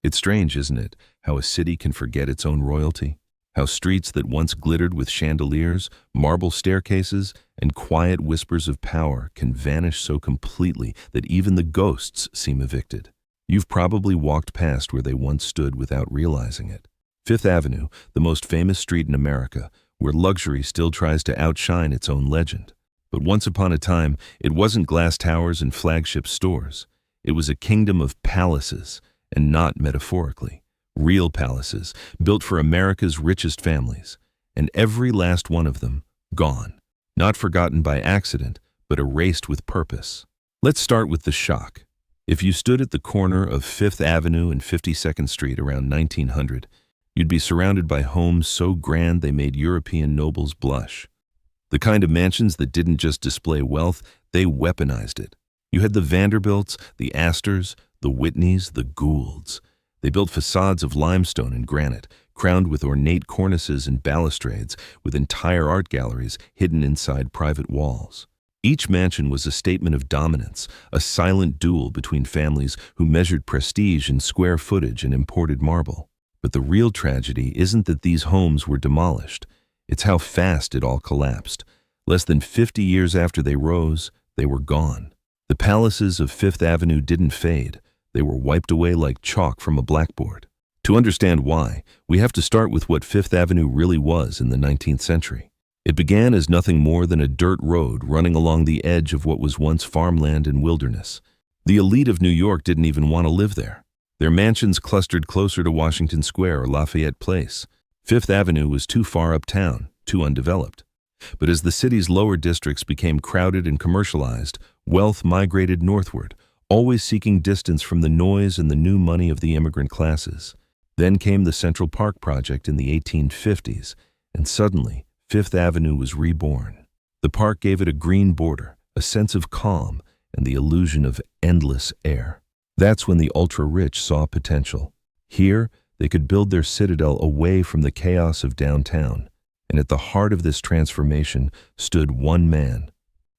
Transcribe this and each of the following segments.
It's strange, isn't it, how a city can forget its own royalty? How streets that once glittered with chandeliers, marble staircases, and quiet whispers of power can vanish so completely that even the ghosts seem evicted. You've probably walked past where they once stood without realizing it. Fifth Avenue, the most famous street in America, where luxury still tries to outshine its own legend. But once upon a time, it wasn't glass towers and flagship stores. It was a kingdom of palaces, and not metaphorically. Real palaces, built for America's richest families, and every last one of them gone. Not forgotten by accident, but erased with purpose. Let's start with the shock. If you stood at the corner of Fifth Avenue and 52nd Street around 1900, you'd be surrounded by homes so grand they made European nobles blush. The kind of mansions that didn't just display wealth, they weaponized it. You had the Vanderbilts, the Astors, the Whitneys, the Goulds. They built facades of limestone and granite, crowned with ornate cornices and balustrades, with entire art galleries hidden inside private walls. Each mansion was a statement of dominance, a silent duel between families who measured prestige in square footage and imported marble. But the real tragedy isn't that these homes were demolished. It's how fast it all collapsed. Less than 50 years after they rose, they were gone. The palaces of Fifth Avenue didn't fade. They were wiped away like chalk from a blackboard. To understand why, we have to start with what Fifth Avenue really was in the 19th century. It began as nothing more than a dirt road running along the edge of what was once farmland and wilderness. The elite of New York didn't even want to live there. Their mansions clustered closer to Washington Square or Lafayette Place. Fifth Avenue was too far uptown, too undeveloped. But as the city's lower districts became crowded and commercialized, wealth migrated northward, always seeking distance from the noise and the new money of the immigrant classes. Then came the Central Park Project in the 1850s, and suddenly, Fifth Avenue was reborn. The park gave it a green border, a sense of calm, and the illusion of endless air. That's when the ultra-rich saw potential. Here, they could build their citadel away from the chaos of downtown, and at the heart of this transformation stood one man,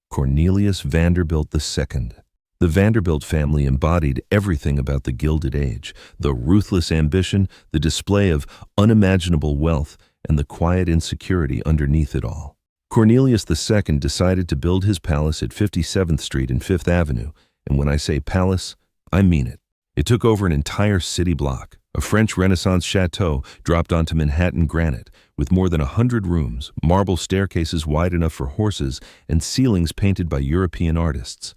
Cornelius Vanderbilt II. The Vanderbilt family embodied everything about the Gilded Age, the ruthless ambition, the display of unimaginable wealth, and the quiet insecurity underneath it all. Cornelius II decided to build his palace at 57th Street and Fifth Avenue, and when I say palace, I mean it. It took over an entire city block, a French Renaissance chateau dropped onto Manhattan granite, with more than 100 rooms, marble staircases wide enough for horses, and ceilings painted by European artists.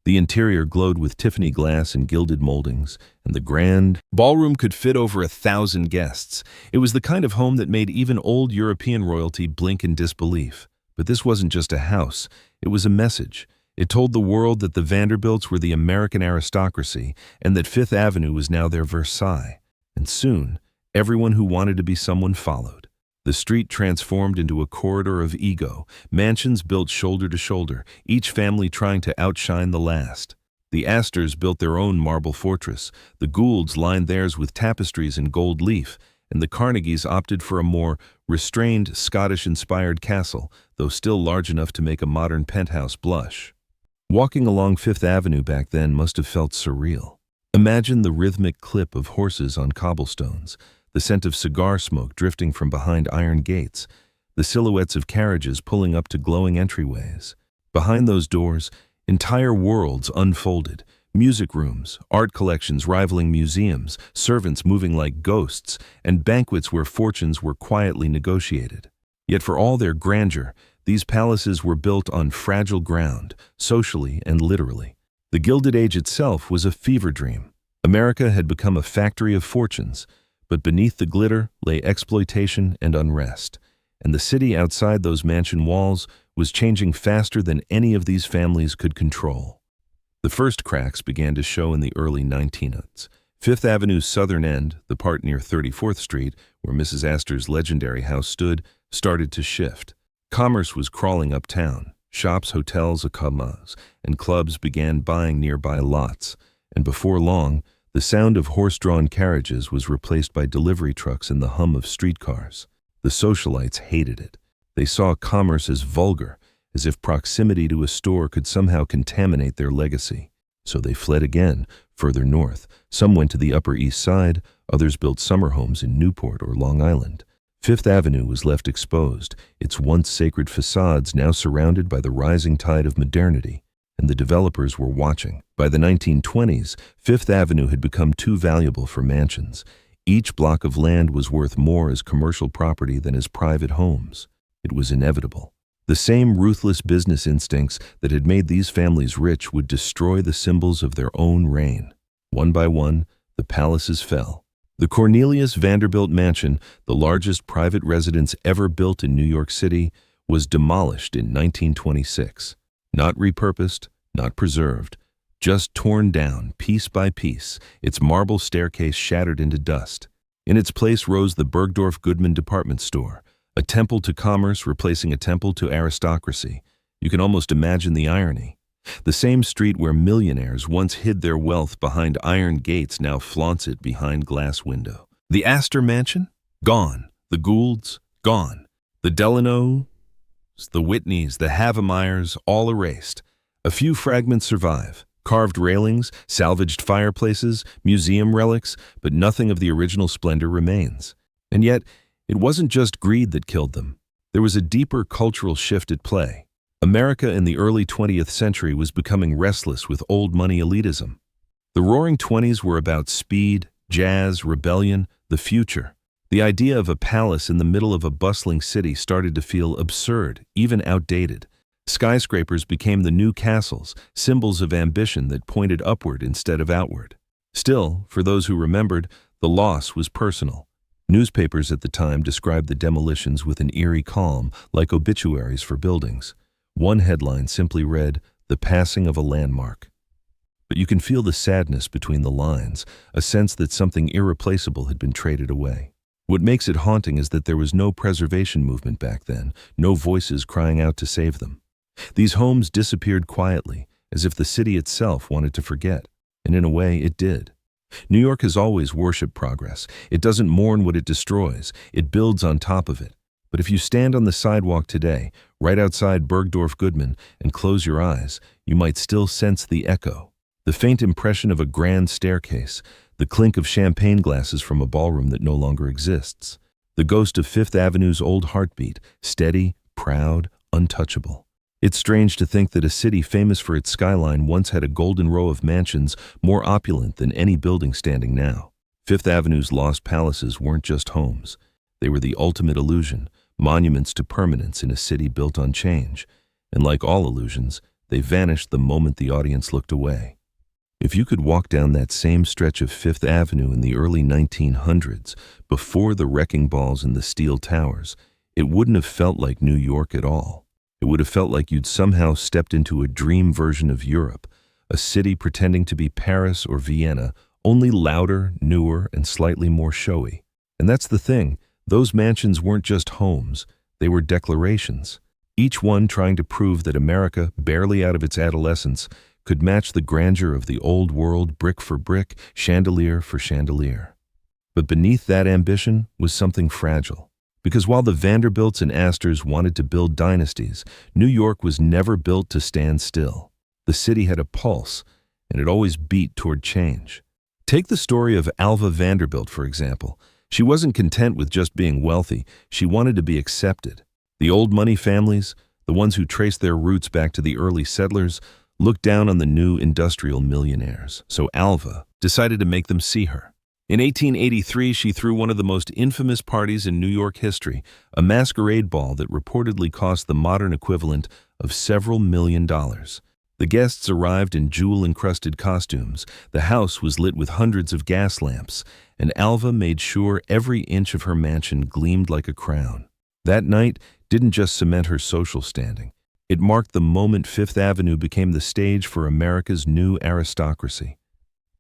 The interior glowed with Tiffany glass and gilded moldings, and the grand ballroom could fit over 1,000 guests. It was the kind of home that made even old European royalty blink in disbelief. But this wasn't just a house, it was a message. It told the world that the Vanderbilts were the American aristocracy, and that Fifth Avenue was now their Versailles. And soon, everyone who wanted to be someone followed. The street transformed into a corridor of ego, mansions built shoulder to shoulder, each family trying to outshine the last. The Astors built their own marble fortress, the Goulds lined theirs with tapestries and gold leaf, and the Carnegies opted for a more restrained, Scottish-inspired castle, though still large enough to make a modern penthouse blush. Walking along Fifth Avenue back then must have felt surreal. Imagine the rhythmic clip of horses on cobblestones, the scent of cigar smoke drifting from behind iron gates, the silhouettes of carriages pulling up to glowing entryways. Behind those doors, entire worlds unfolded, music rooms, art collections rivaling museums, servants moving like ghosts, and banquets where fortunes were quietly negotiated. Yet for all their grandeur, these palaces were built on fragile ground, socially and literally. The Gilded Age itself was a fever dream. America had become a factory of fortunes, but beneath the glitter lay exploitation and unrest, and the city outside those mansion walls was changing faster than any of these families could control. The first cracks began to show in the early 1900s. Fifth Avenue's southern end, the part near 34th Street, where Mrs. Astor's legendary house stood, started to shift. Commerce was crawling uptown. Shops, hotels, accoutrements, and clubs began buying nearby lots, and before long, the sound of horse-drawn carriages was replaced by delivery trucks and the hum of streetcars. The socialites hated it. They saw commerce as vulgar, as if proximity to a store could somehow contaminate their legacy. So they fled again, Further north, some went to the Upper East Side, others built summer homes in Newport or Long Island. Fifth Avenue was left exposed, its once sacred facades now surrounded by the rising tide of modernity, and the developers were watching. By the 1920s, Fifth Avenue had become too valuable for mansions. Each block of land was worth more as commercial property than as private homes. It was inevitable. The same ruthless business instincts that had made these families rich would destroy the symbols of their own reign. One by one, the palaces fell. The Cornelius Vanderbilt Mansion, the largest private residence ever built in New York City, was demolished in 1926. Not repurposed, not preserved, just torn down piece by piece, its marble staircase shattered into dust. In its place rose the Bergdorf Goodman department store, a temple to commerce replacing a temple to aristocracy. You can almost imagine the irony. The same street where millionaires once hid their wealth behind iron gates now flaunts it behind glass window. The Astor Mansion? Gone. The Goulds? Gone. The Delano's, the Whitneys, the Havemeyers, all erased. A few fragments survive. Carved railings, salvaged fireplaces, museum relics, but nothing of the original splendor remains. And yet, it wasn't just greed that killed them. There was a deeper cultural shift at play. America in the early 20th century was becoming restless with old money elitism. The Roaring Twenties were about speed, jazz, rebellion, the future. The idea of a palace in the middle of a bustling city started to feel absurd, even outdated. Skyscrapers became the new castles, symbols of ambition that pointed upward instead of outward. Still, for those who remembered, the loss was personal. Newspapers at the time described the demolitions with an eerie calm, like obituaries for buildings. One headline simply read, "The passing of a landmark." But you can feel the sadness between the lines, a sense that something irreplaceable had been traded away. What makes it haunting is that there was no preservation movement back then, no voices crying out to save them. These homes disappeared quietly, as if the city itself wanted to forget, and in a way it did. New York has always worshipped progress. It doesn't mourn what it destroys, it builds on top of it. But if you stand on the sidewalk today, right outside Bergdorf Goodman, and close your eyes, you might still sense the echo. The faint impression of a grand staircase, the clink of champagne glasses from a ballroom that no longer exists. The ghost of Fifth Avenue's old heartbeat, steady, proud, untouchable. It's strange to think that a city famous for its skyline once had a golden row of mansions more opulent than any building standing now. Fifth Avenue's lost palaces weren't just homes. They were the ultimate illusion, monuments to permanence in a city built on change. And like all illusions, they vanished the moment the audience looked away. If you could walk down that same stretch of Fifth Avenue in the early 1900s, before the wrecking balls and the steel towers, it wouldn't have felt like New York at all. It would have felt like you'd somehow stepped into a dream version of Europe, a city pretending to be Paris or Vienna, only louder, newer, and slightly more showy. And that's the thing, those mansions weren't just homes, they were declarations, each one trying to prove that America, barely out of its adolescence, could match the grandeur of the old world brick for brick, chandelier for chandelier. But beneath that ambition was something fragile. Because while the Vanderbilts and Astors wanted to build dynasties, New York was never built to stand still. The city had a pulse, and it always beat toward change. Take the story of Alva Vanderbilt, for example. She wasn't content with just being wealthy, she wanted to be accepted. The old money families, the ones who traced their roots back to the early settlers, looked down on the new industrial millionaires. So Alva decided to make them see her. In 1883, she threw one of the most infamous parties in New York history, a masquerade ball that reportedly cost the modern equivalent of several $1 million. The guests arrived in jewel-encrusted costumes, the house was lit with hundreds of gas lamps, and Alva made sure every inch of her mansion gleamed like a crown. That night didn't just cement her social standing. It marked the moment Fifth Avenue became the stage for America's new aristocracy.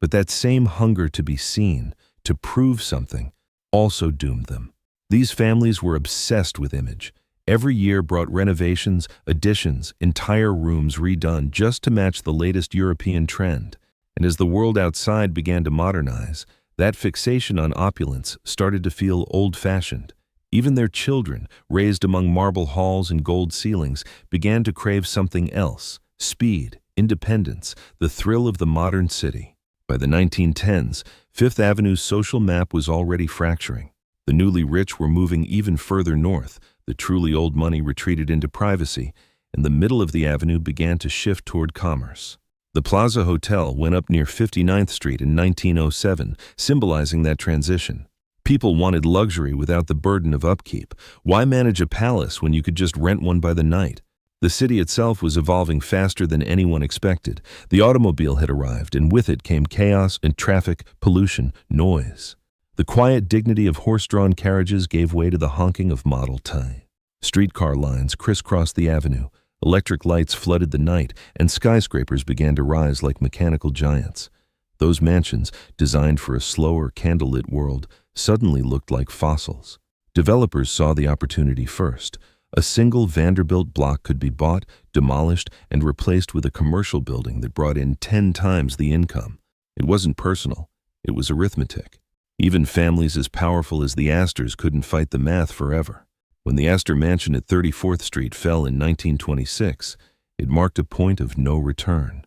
But that same hunger to be seen, to prove something, also doomed them. These families were obsessed with image. Every year brought renovations, additions, entire rooms redone just to match the latest European trend. And as the world outside began to modernize, that fixation on opulence started to feel old-fashioned. Even their children, raised among marble halls and gold ceilings, began to crave something else: speed, independence, the thrill of the modern city. By the 1910s, Fifth Avenue's social map was already fracturing. The newly rich were moving even further north, the truly old money retreated into privacy, and the middle of the avenue began to shift toward commerce. The Plaza Hotel went up near 59th Street in 1907, symbolizing that transition. People wanted luxury without the burden of upkeep. Why manage a palace when you could just rent one by the night? The city itself was evolving faster than anyone expected. The automobile had arrived, and with it came chaos and traffic, pollution, noise. The quiet dignity of horse-drawn carriages gave way to the honking of Model T. Streetcar lines crisscrossed the avenue, electric lights flooded the night, and skyscrapers began to rise like mechanical giants. Those mansions, designed for a slower, candlelit world, suddenly looked like fossils. Developers saw the opportunity first. A single Vanderbilt block could be bought, demolished, and replaced with a commercial building that brought in 10 times the income. It wasn't personal. It was arithmetic. Even families as powerful as the Astors couldn't fight the math forever. When the Astor Mansion at 34th Street fell in 1926, it marked a point of no return.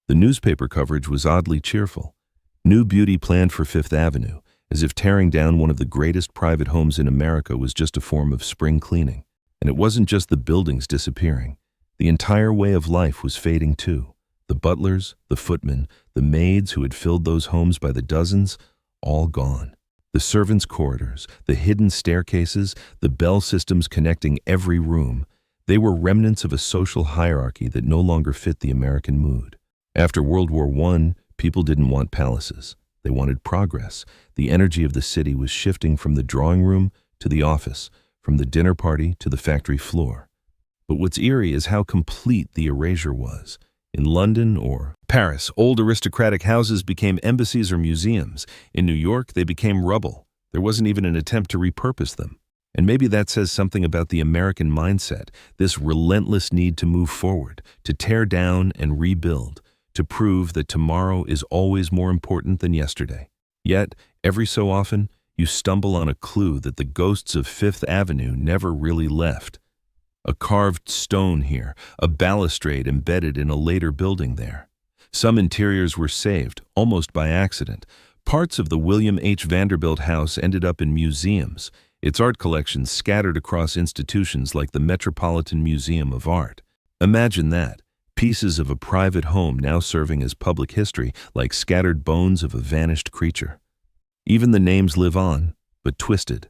The newspaper coverage was oddly cheerful. New beauty planned for Fifth Avenue, as if tearing down one of the greatest private homes in America was just a form of spring cleaning. And it wasn't just the buildings disappearing. The entire way of life was fading too. The butlers, the footmen, the maids who had filled those homes by the dozens, all gone. The servants' corridors, the hidden staircases, the bell systems connecting every room, they were remnants of a social hierarchy that no longer fit the American mood. After World War I, people didn't want palaces. They wanted progress. The energy of the city was shifting from the drawing room to the office, from the dinner party to the factory floor. But what's eerie is how complete the erasure was. In London or Paris, old aristocratic houses became embassies or museums. In New York, they became rubble. There wasn't even an attempt to repurpose them. And maybe that says something about the American mindset, this relentless need to move forward, to tear down and rebuild, to prove that tomorrow is always more important than yesterday. Yet, every so often, you stumble on a clue that the ghosts of Fifth Avenue never really left. A carved stone here, a balustrade embedded in a later building there. Some interiors were saved, almost by accident. Parts of the William H. Vanderbilt house ended up in museums, its art collections scattered across institutions like the Metropolitan Museum of Art. Imagine that, pieces of a private home now serving as public history like scattered bones of a vanished creature. Even the names live on, but twisted.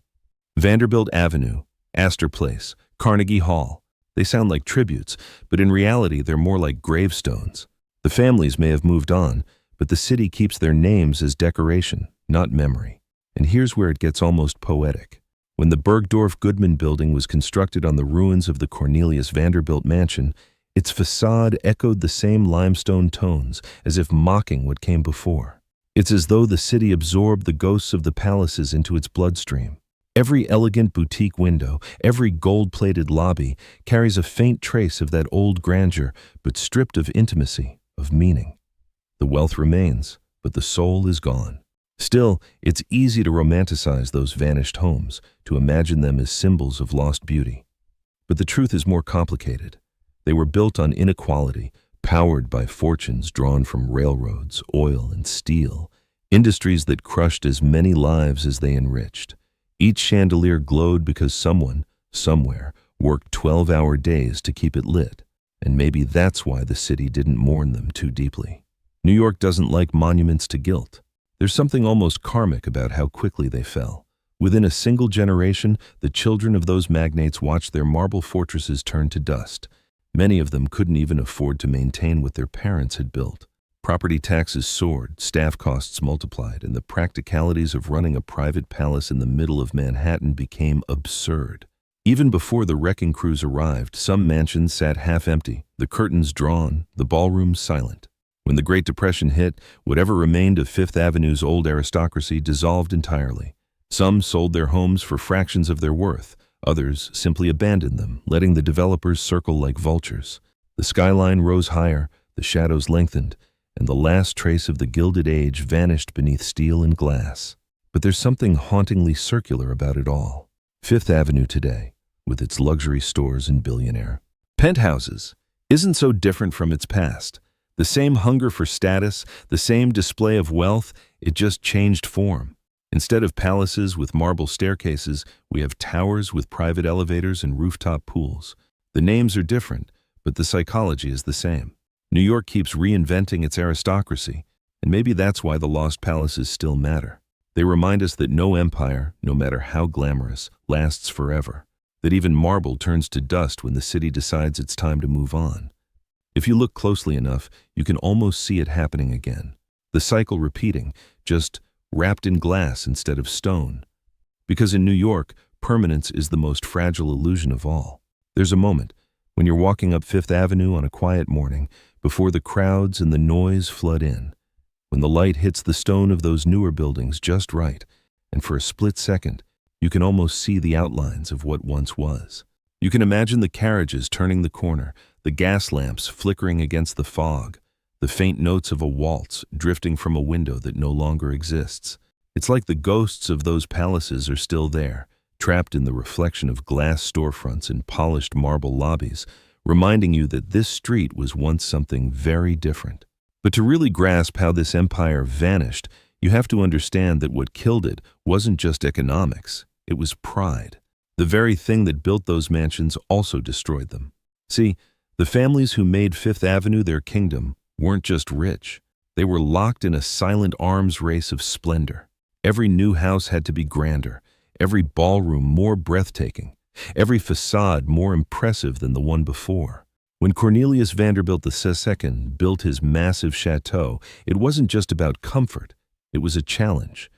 Vanderbilt Avenue, Astor Place, Carnegie Hall. They sound like tributes, but in reality they're more like gravestones. The families may have moved on, but the city keeps their names as decoration, not memory. And here's where it gets almost poetic. When the Bergdorf Goodman building was constructed on the ruins of the Cornelius Vanderbilt mansion, its facade echoed the same limestone tones, as if mocking what came before. It's as though the city absorbed the ghosts of the palaces into its bloodstream. Every elegant boutique window, every gold-plated lobby carries a faint trace of that old grandeur, but stripped of intimacy, of meaning. The wealth remains, but the soul is gone. Still, it's easy to romanticize those vanished homes, to imagine them as symbols of lost beauty. But the truth is more complicated. They were built on inequality, powered by fortunes drawn from railroads, oil, and steel, industries that crushed as many lives as they enriched. Each chandelier glowed because someone, somewhere, worked 12-hour days to keep it lit, and maybe that's why the city didn't mourn them too deeply. New York doesn't like monuments to guilt. There's something almost karmic about how quickly they fell. Within a single generation, the children of those magnates watched their marble fortresses turn to dust. Many of them couldn't even afford to maintain what their parents had built. Property taxes soared, staff costs multiplied, and the practicalities of running a private palace in the middle of Manhattan became absurd. Even before the wrecking crews arrived, some mansions sat half empty, the curtains drawn, the ballrooms silent. When the Great Depression hit, whatever remained of Fifth Avenue's old aristocracy dissolved entirely. Some sold their homes for fractions of their worth. Others simply abandoned them, letting the developers circle like vultures. The skyline rose higher, the shadows lengthened, and the last trace of the Gilded Age vanished beneath steel and glass. But there's something hauntingly circular about it all. Fifth Avenue today, with its luxury stores and billionaire penthouses, isn't so different from its past. The same hunger for status, the same display of wealth, it just changed form. Instead of palaces with marble staircases, we have towers with private elevators and rooftop pools. The names are different, but the psychology is the same. New York keeps reinventing its aristocracy, and maybe that's why the lost palaces still matter. They remind us that no empire, no matter how glamorous, lasts forever. That even marble turns to dust when the city decides it's time to move on. If you look closely enough, you can almost see it happening again. The cycle repeating, just wrapped in glass instead of stone. Because in New York, permanence is the most fragile illusion of all. There's a moment when you're walking up Fifth Avenue on a quiet morning, before the crowds and the noise flood in, when the light hits the stone of those newer buildings just right, and for a split second, you can almost see the outlines of what once was. You can imagine the carriages turning the corner, the gas lamps flickering against the fog, the faint notes of a waltz drifting from a window that no longer exists. It's like the ghosts of those palaces are still there, trapped in the reflection of glass storefronts and polished marble lobbies, reminding you that this street was once something very different. But to really grasp how this empire vanished, you have to understand that what killed it wasn't just economics, it was pride. The very thing that built those mansions also destroyed them. See, the families who made Fifth Avenue their kingdom weren't just rich. They were locked in a silent arms race of splendor. Every new house had to be grander, every ballroom more breathtaking, every facade more impressive than the one before. When Cornelius Vanderbilt II built his massive chateau, it wasn't just about comfort, it was a challenge.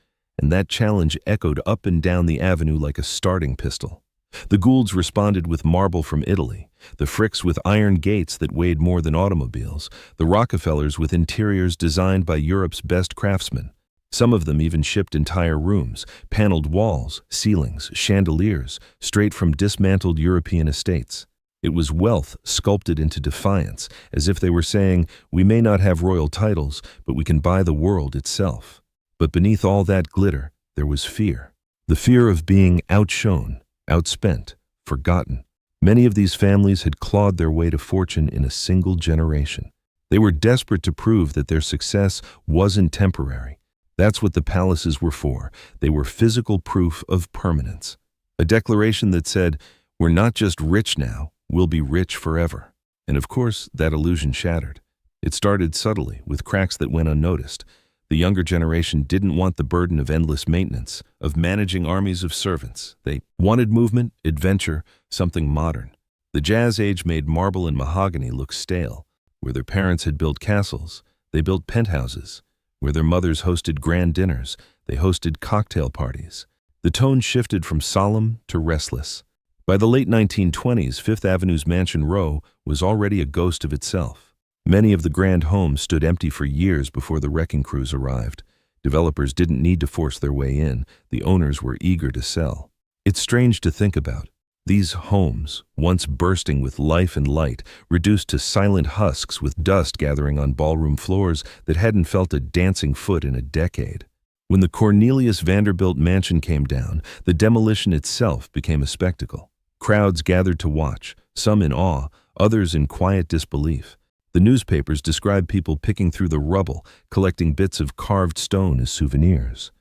And that challenge echoed up and down the avenue like a starting pistol. The Goulds responded with marble from Italy, the Fricks with iron gates that weighed more than automobiles, the Rockefellers with interiors designed by Europe's best craftsmen. Some of them even shipped entire rooms, paneled walls, ceilings, chandeliers, straight from dismantled European estates. It was wealth sculpted into defiance, as if they were saying, we may not have royal titles, but we can buy the world itself. But beneath all that glitter, there was fear. The fear of being outshone, outspent, forgotten. Many of these families had clawed their way to fortune in a single generation. They were desperate to prove that their success wasn't temporary. That's what the palaces were for. They were physical proof of permanence. A declaration that said, we're not just rich now, we'll be rich forever. And of course, that illusion shattered. It started subtly, with cracks that went unnoticed. The younger generation didn't want the burden of endless maintenance, of managing armies of servants. They wanted movement, adventure, something modern. The Jazz Age made marble and mahogany look stale. Where their parents had built castles, they built penthouses. Where their mothers hosted grand dinners, they hosted cocktail parties. The tone shifted from solemn to restless. By the late 1920s, Fifth Avenue's Mansion Row was already a ghost of itself. Many of the grand homes stood empty for years before the wrecking crews arrived. Developers didn't need to force their way in. The owners were eager to sell. It's strange to think about. These homes, once bursting with life and light, reduced to silent husks with dust gathering on ballroom floors that hadn't felt a dancing foot in a decade. When the Cornelius Vanderbilt mansion came down, the demolition itself became a spectacle. Crowds gathered to watch, some in awe, others in quiet disbelief. The newspapers described people picking through the rubble, collecting bits of carved stone as souvenirs.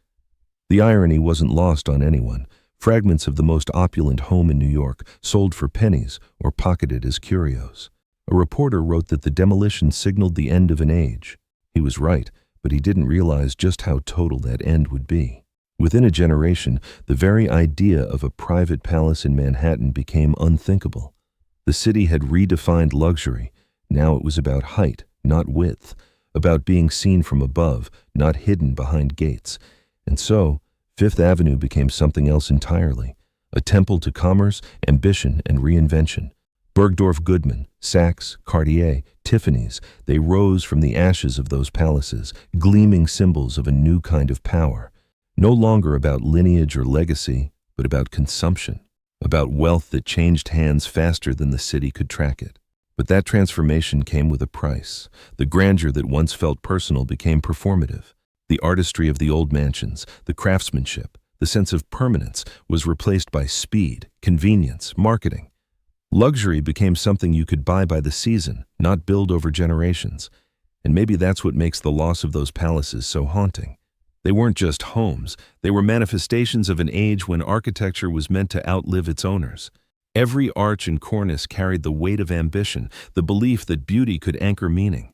The irony wasn't lost on anyone. Fragments of the most opulent home in New York sold for pennies or pocketed as curios. A reporter wrote that the demolition signaled the end of an age. He was right, but he didn't realize just how total that end would be. Within a generation, the very idea of a private palace in Manhattan became unthinkable. The city had redefined luxury. Now it was about height, not width, about being seen from above, not hidden behind gates. And so, Fifth Avenue became something else entirely, a temple to commerce, ambition, and reinvention. Bergdorf Goodman, Saks, Cartier, Tiffany's, they rose from the ashes of those palaces, gleaming symbols of a new kind of power. No longer about lineage or legacy, but about consumption, about wealth that changed hands faster than the city could track it. But that transformation came with a price. The grandeur that once felt personal became performative. The artistry of the old mansions, the craftsmanship, the sense of permanence was replaced by speed, convenience, marketing. Luxury became something you could buy by the season, not build over generations. And maybe that's what makes the loss of those palaces so haunting. They weren't just homes, they were manifestations of an age when architecture was meant to outlive its owners. Every arch and cornice carried the weight of ambition, the belief that beauty could anchor meaning.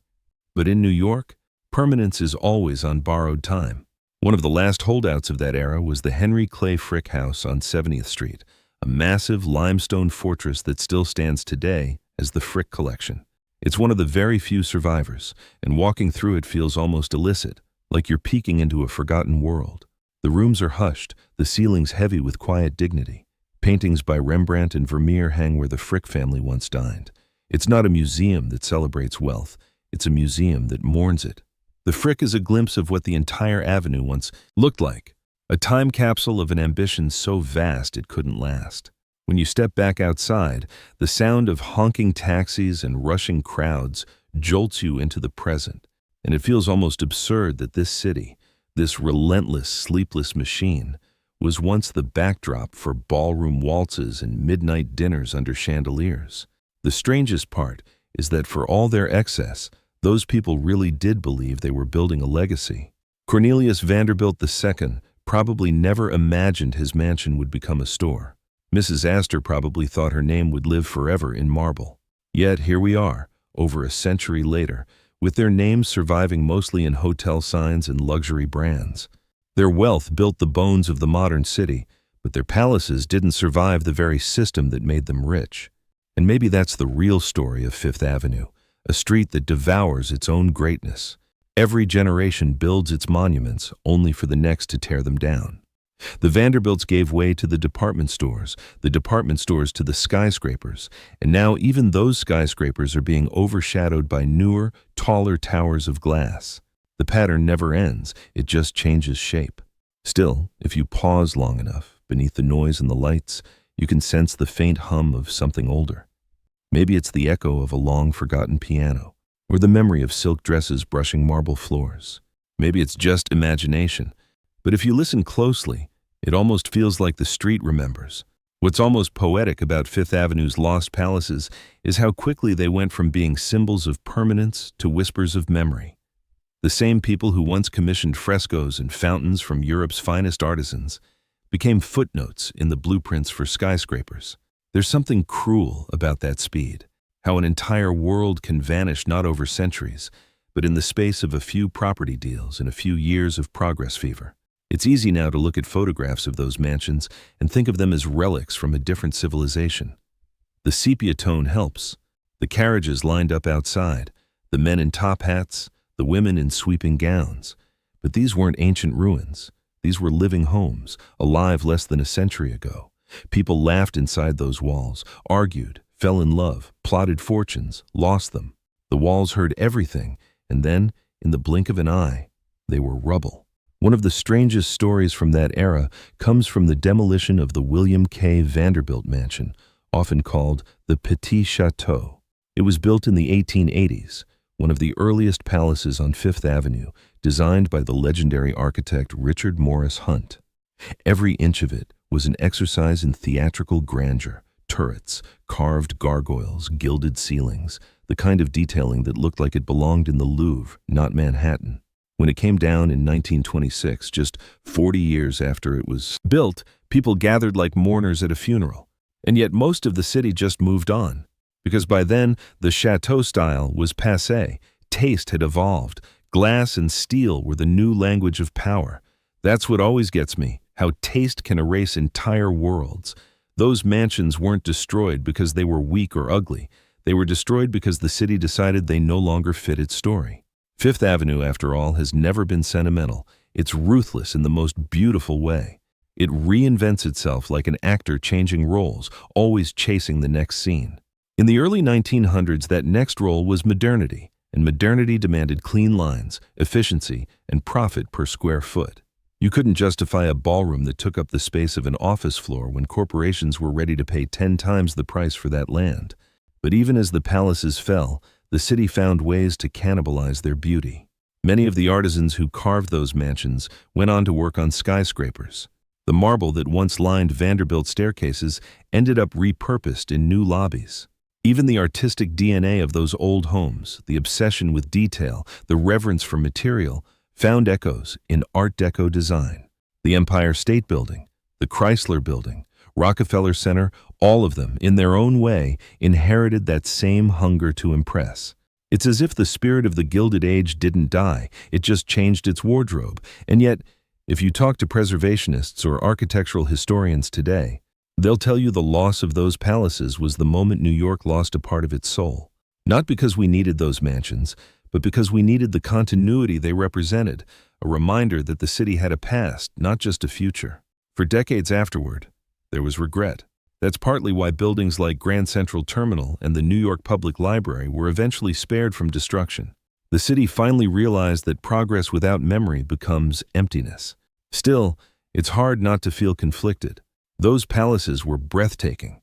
But in New York, permanence is always on borrowed time. One of the last holdouts of that era was the Henry Clay Frick House on 70th Street, a massive limestone fortress that still stands today as the Frick Collection. It's one of the very few survivors, and walking through it feels almost illicit, like you're peeking into a forgotten world. The rooms are hushed, the ceilings heavy with quiet dignity. Paintings by Rembrandt and Vermeer hang where the Frick family once dined. It's not a museum that celebrates wealth, it's a museum that mourns it. The Frick is a glimpse of what the entire avenue once looked like, a time capsule of an ambition so vast it couldn't last. When you step back outside, the sound of honking taxis and rushing crowds jolts you into the present, and it feels almost absurd that this city, this relentless, sleepless machine, was once the backdrop for ballroom waltzes and midnight dinners under chandeliers. The strangest part is that for all their excess, those people really did believe they were building a legacy. Cornelius Vanderbilt II probably never imagined his mansion would become a store. Mrs. Astor probably thought her name would live forever in marble. Yet here we are, over a century later, with their names surviving mostly in hotel signs and luxury brands. Their wealth built the bones of the modern city, but their palaces didn't survive the very system that made them rich. And maybe that's the real story of Fifth Avenue, a street that devours its own greatness. Every generation builds its monuments only for the next to tear them down. The Vanderbilts gave way to the department stores to the skyscrapers, and now even those skyscrapers are being overshadowed by newer, taller towers of glass. The pattern never ends, it just changes shape. Still, if you pause long enough, beneath the noise and the lights, you can sense the faint hum of something older. Maybe it's the echo of a long-forgotten piano, or the memory of silk dresses brushing marble floors. Maybe it's just imagination. But if you listen closely, it almost feels like the street remembers. What's almost poetic about Fifth Avenue's lost palaces is how quickly they went from being symbols of permanence to whispers of memory. The same people who once commissioned frescoes and fountains from Europe's finest artisans became footnotes in the blueprints for skyscrapers. There's something cruel about that speed, how an entire world can vanish not over centuries, but in the space of a few property deals and a few years of progress fever. It's easy now to look at photographs of those mansions and think of them as relics from a different civilization. The sepia tone helps. The carriages lined up outside, the men in top hats, the women in sweeping gowns. But these weren't ancient ruins. These were living homes, alive less than a century ago. People laughed inside those walls, argued, fell in love, plotted fortunes, lost them. The walls heard everything, and then, in the blink of an eye, they were rubble. One of the strangest stories from that era comes from the demolition of the William K. Vanderbilt mansion, often called the Petit Chateau. It was built in the 1880s, one of the earliest palaces on Fifth Avenue, designed by the legendary architect Richard Morris Hunt. Every inch of it was an exercise in theatrical grandeur, turrets, carved gargoyles, gilded ceilings, the kind of detailing that looked like it belonged in the Louvre, not Manhattan. When it came down in 1926, just 40 years after it was built, people gathered like mourners at a funeral. And yet most of the city just moved on. Because by then, the chateau style was passé, taste had evolved, glass and steel were the new language of power. That's what always gets me, how taste can erase entire worlds. Those mansions weren't destroyed because they were weak or ugly. They were destroyed because the city decided they no longer fit its story. Fifth Avenue, after all, has never been sentimental. It's ruthless in the most beautiful way. It reinvents itself like an actor changing roles, always chasing the next scene. In the early 1900s, that next role was modernity, and modernity demanded clean lines, efficiency, and profit per square foot. You couldn't justify a ballroom that took up the space of an office floor when corporations were ready to pay 10 times the price for that land. But even as the palaces fell, the city found ways to cannibalize their beauty. Many of the artisans who carved those mansions went on to work on skyscrapers. The marble that once lined Vanderbilt staircases ended up repurposed in new lobbies. Even the artistic DNA of those old homes, the obsession with detail, the reverence for material, found echoes in Art Deco design. The Empire State Building, the Chrysler Building, Rockefeller Center, all of them, in their own way, inherited that same hunger to impress. It's as if the spirit of the Gilded Age didn't die, it just changed its wardrobe. And yet, if you talk to preservationists or architectural historians today, they'll tell you the loss of those palaces was the moment New York lost a part of its soul. Not because we needed those mansions, but because we needed the continuity they represented, a reminder that the city had a past, not just a future. For decades afterward, there was regret. That's partly why buildings like Grand Central Terminal and the New York Public Library were eventually spared from destruction. The city finally realized that progress without memory becomes emptiness. Still, it's hard not to feel conflicted. Those palaces were breathtaking,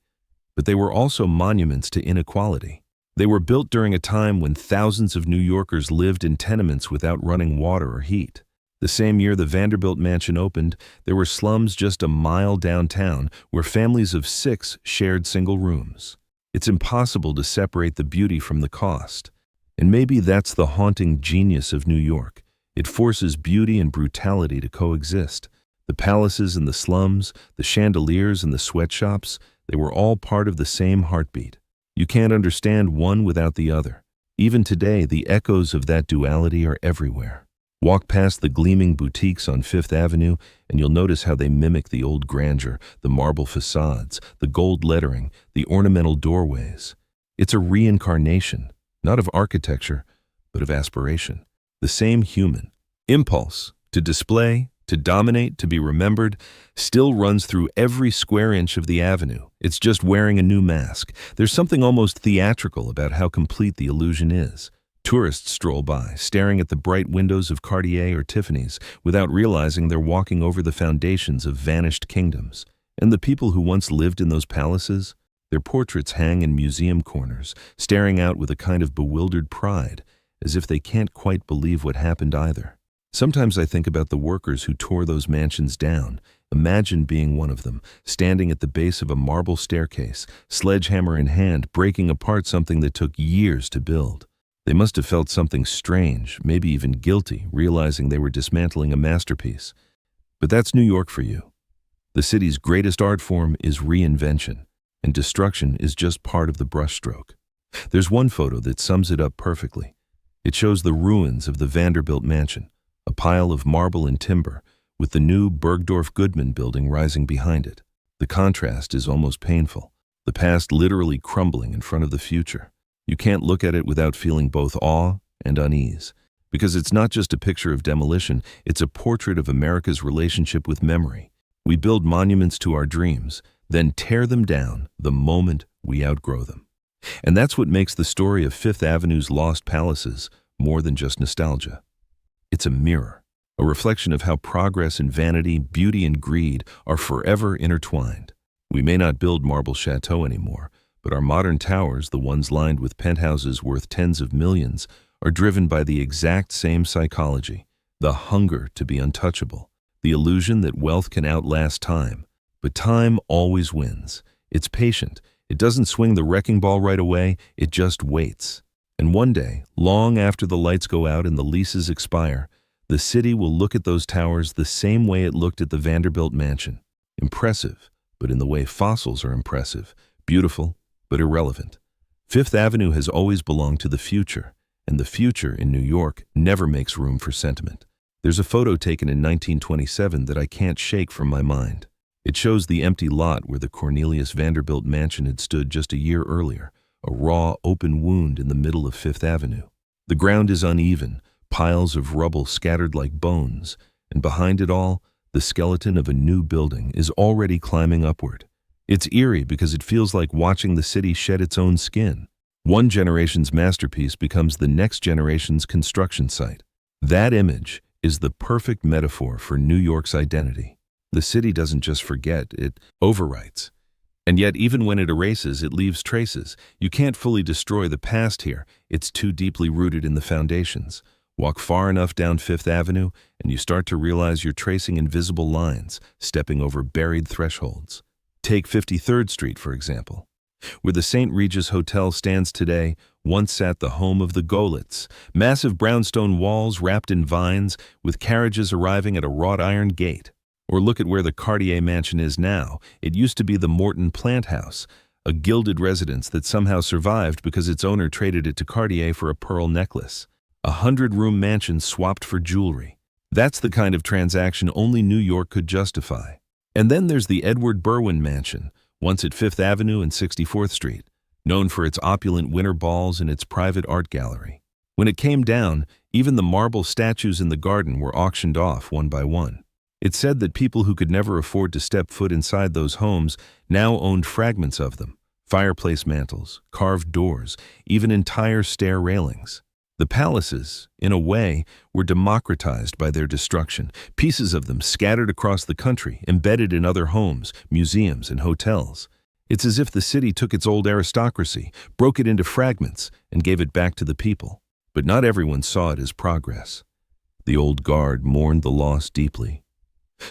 but they were also monuments to inequality. They were built during a time when thousands of New Yorkers lived in tenements without running water or heat. The same year the Vanderbilt Mansion opened, there were slums just a mile downtown where families of 6 shared single rooms. It's impossible to separate the beauty from the cost. And maybe that's the haunting genius of New York. It forces beauty and brutality to coexist. The palaces and the slums, the chandeliers and the sweatshops, they were all part of the same heartbeat. You can't understand one without the other. Even today, the echoes of that duality are everywhere. Walk past the gleaming boutiques on Fifth Avenue, and you'll notice how they mimic the old grandeur, the marble facades, the gold lettering, the ornamental doorways. It's a reincarnation, not of architecture, but of aspiration. The same human impulse to display, to dominate, to be remembered, still runs through every square inch of the avenue. It's just wearing a new mask. There's something almost theatrical about how complete the illusion is. Tourists stroll by, staring at the bright windows of Cartier or Tiffany's, without realizing they're walking over the foundations of vanished kingdoms. And the people who once lived in those palaces, their portraits hang in museum corners, staring out with a kind of bewildered pride, as if they can't quite believe what happened either. Sometimes I think about the workers who tore those mansions down. Imagine being one of them, standing at the base of a marble staircase, sledgehammer in hand, breaking apart something that took years to build. They must have felt something strange, maybe even guilty, realizing they were dismantling a masterpiece. But that's New York for you. The city's greatest art form is reinvention, and destruction is just part of the brushstroke. There's one photo that sums it up perfectly. It shows the ruins of the Vanderbilt Mansion, a pile of marble and timber, with the new Bergdorf Goodman building rising behind it. The contrast is almost painful, the past literally crumbling in front of the future. You can't look at it without feeling both awe and unease, because it's not just a picture of demolition, it's a portrait of America's relationship with memory. We build monuments to our dreams, then tear them down the moment we outgrow them. And that's what makes the story of Fifth Avenue's lost palaces more than just nostalgia. It's a mirror, a reflection of how progress and vanity, beauty and greed are forever intertwined. We may not build marble chateaux anymore, but our modern towers, the ones lined with penthouses worth tens of millions, are driven by the exact same psychology, the hunger to be untouchable, the illusion that wealth can outlast time. But time always wins. It's patient. It doesn't swing the wrecking ball right away, it just waits. And one day, long after the lights go out and the leases expire, the city will look at those towers the same way it looked at the Vanderbilt Mansion. Impressive, but in the way fossils are impressive. Beautiful, but irrelevant. Fifth Avenue has always belonged to the future, and the future in New York never makes room for sentiment. There's a photo taken in 1927 that I can't shake from my mind. It shows the empty lot where the Cornelius Vanderbilt Mansion had stood just a year earlier, a raw, open wound in the middle of Fifth Avenue. The ground is uneven, piles of rubble scattered like bones, and behind it all, the skeleton of a new building is already climbing upward. It's eerie because it feels like watching the city shed its own skin. One generation's masterpiece becomes the next generation's construction site. That image is the perfect metaphor for New York's identity. The city doesn't just forget, it overwrites. And yet, even when it erases, it leaves traces. You can't fully destroy the past here. It's too deeply rooted in the foundations. Walk far enough down Fifth Avenue, and you start to realize you're tracing invisible lines, stepping over buried thresholds. Take 53rd Street, for example. Where the St. Regis Hotel stands today, once sat the home of the Golitz, massive brownstone walls wrapped in vines, with carriages arriving at a wrought iron gate. Or look at where the Cartier mansion is now. It used to be the Morton Plant House, a gilded residence that somehow survived because its owner traded it to Cartier for a pearl necklace. 100-room mansion swapped for jewelry. That's the kind of transaction only New York could justify. And then there's the Edward Berwyn Mansion, once at Fifth Avenue and 64th Street, known for its opulent winter balls and its private art gallery. When it came down, even the marble statues in the garden were auctioned off one by one. It's said that people who could never afford to step foot inside those homes now owned fragments of them: fireplace mantels, carved doors, even entire stair railings. The palaces, in a way, were democratized by their destruction, pieces of them scattered across the country, embedded in other homes, museums, and hotels. It's as if the city took its old aristocracy, broke it into fragments, and gave it back to the people. But not everyone saw it as progress. The old guard mourned the loss deeply.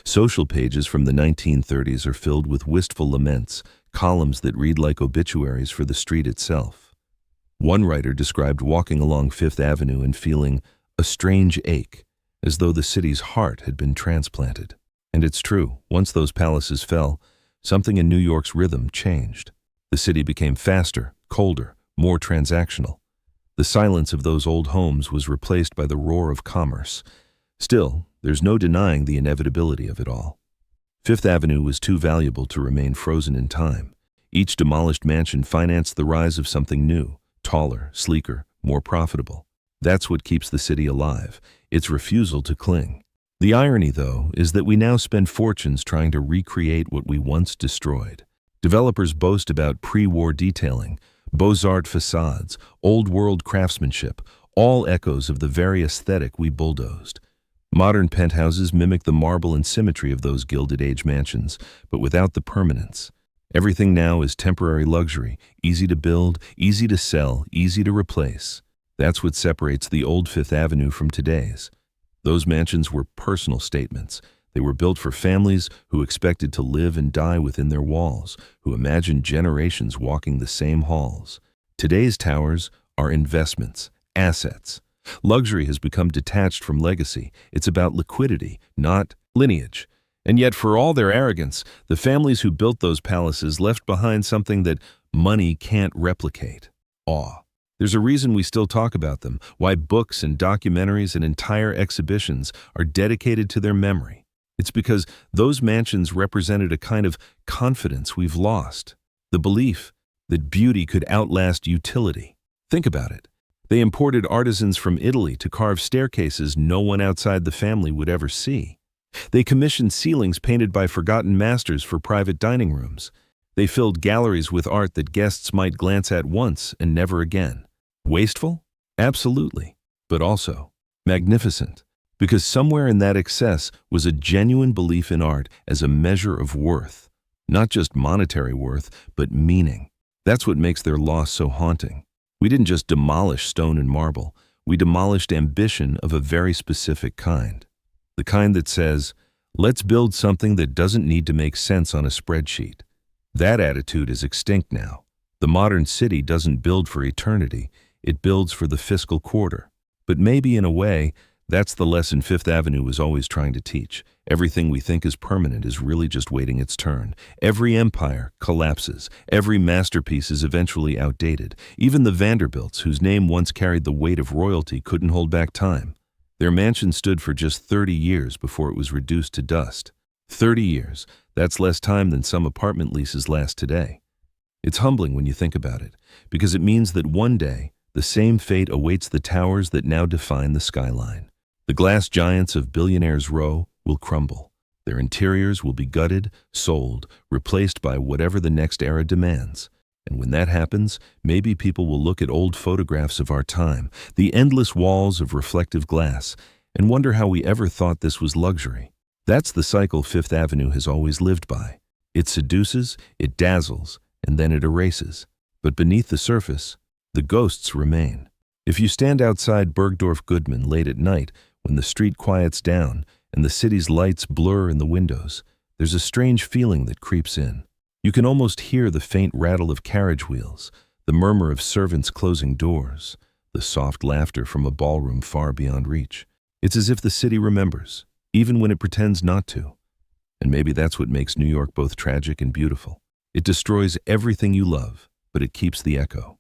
Social pages from the 1930s are filled with wistful laments, columns that read like obituaries for the street itself. One writer described walking along Fifth Avenue and feeling a strange ache, as though the city's heart had been transplanted. And it's true, once those palaces fell, something in New York's rhythm changed. The city became faster, colder, more transactional. The silence of those old homes was replaced by the roar of commerce. Still, there's no denying the inevitability of it all. Fifth Avenue was too valuable to remain frozen in time. Each demolished mansion financed the rise of something new, taller, sleeker, more profitable. That's what keeps the city alive, its refusal to cling. The irony, though, is that we now spend fortunes trying to recreate what we once destroyed. Developers boast about pre-war detailing, Beaux-Art facades, old-world craftsmanship, all echoes of the very aesthetic we bulldozed. Modern penthouses mimic the marble and symmetry of those Gilded Age mansions, but without the permanence. Everything now is temporary luxury, easy to build, easy to sell, easy to replace. That's what separates the old Fifth Avenue from today's. Those mansions were personal statements. They were built for families who expected to live and die within their walls, who imagined generations walking the same halls. Today's towers are investments, assets. Luxury has become detached from legacy. It's about liquidity, not lineage. And yet, for all their arrogance, the families who built those palaces left behind something that money can't replicate: awe. There's a reason we still talk about them, why books and documentaries and entire exhibitions are dedicated to their memory. It's because those mansions represented a kind of confidence we've lost, the belief that beauty could outlast utility. Think about it. They imported artisans from Italy to carve staircases no one outside the family would ever see. They commissioned ceilings painted by forgotten masters for private dining rooms. They filled galleries with art that guests might glance at once and never again. Wasteful? Absolutely. But also magnificent, because somewhere in that excess was a genuine belief in art as a measure of worth. Not just monetary worth, but meaning. That's what makes their loss so haunting. We didn't just demolish stone and marble. We demolished ambition of a very specific kind. The kind that says, let's build something that doesn't need to make sense on a spreadsheet. That attitude is extinct now. The modern city doesn't build for eternity. It builds for the fiscal quarter. But maybe in a way, that's the lesson Fifth Avenue was always trying to teach. Everything we think is permanent is really just waiting its turn. Every empire collapses. Every masterpiece is eventually outdated. Even the Vanderbilts, whose name once carried the weight of royalty, couldn't hold back time. Their mansion stood for just 30 years before it was reduced to dust. 30 years. That's less time than some apartment leases last today. It's humbling when you think about it, because it means that one day, the same fate awaits the towers that now define the skyline. The glass giants of Billionaires Row will crumble. Their interiors will be gutted, sold, replaced by whatever the next era demands. And when that happens, maybe people will look at old photographs of our time, the endless walls of reflective glass, and wonder how we ever thought this was luxury. That's the cycle Fifth Avenue has always lived by. It seduces, it dazzles, and then it erases. But beneath the surface, the ghosts remain. If you stand outside Bergdorf Goodman late at night, when the street quiets down and the city's lights blur in the windows, there's a strange feeling that creeps in. You can almost hear the faint rattle of carriage wheels, the murmur of servants closing doors, the soft laughter from a ballroom far beyond reach. It's as if the city remembers, even when it pretends not to. And maybe that's what makes New York both tragic and beautiful. It destroys everything you love, but it keeps the echo.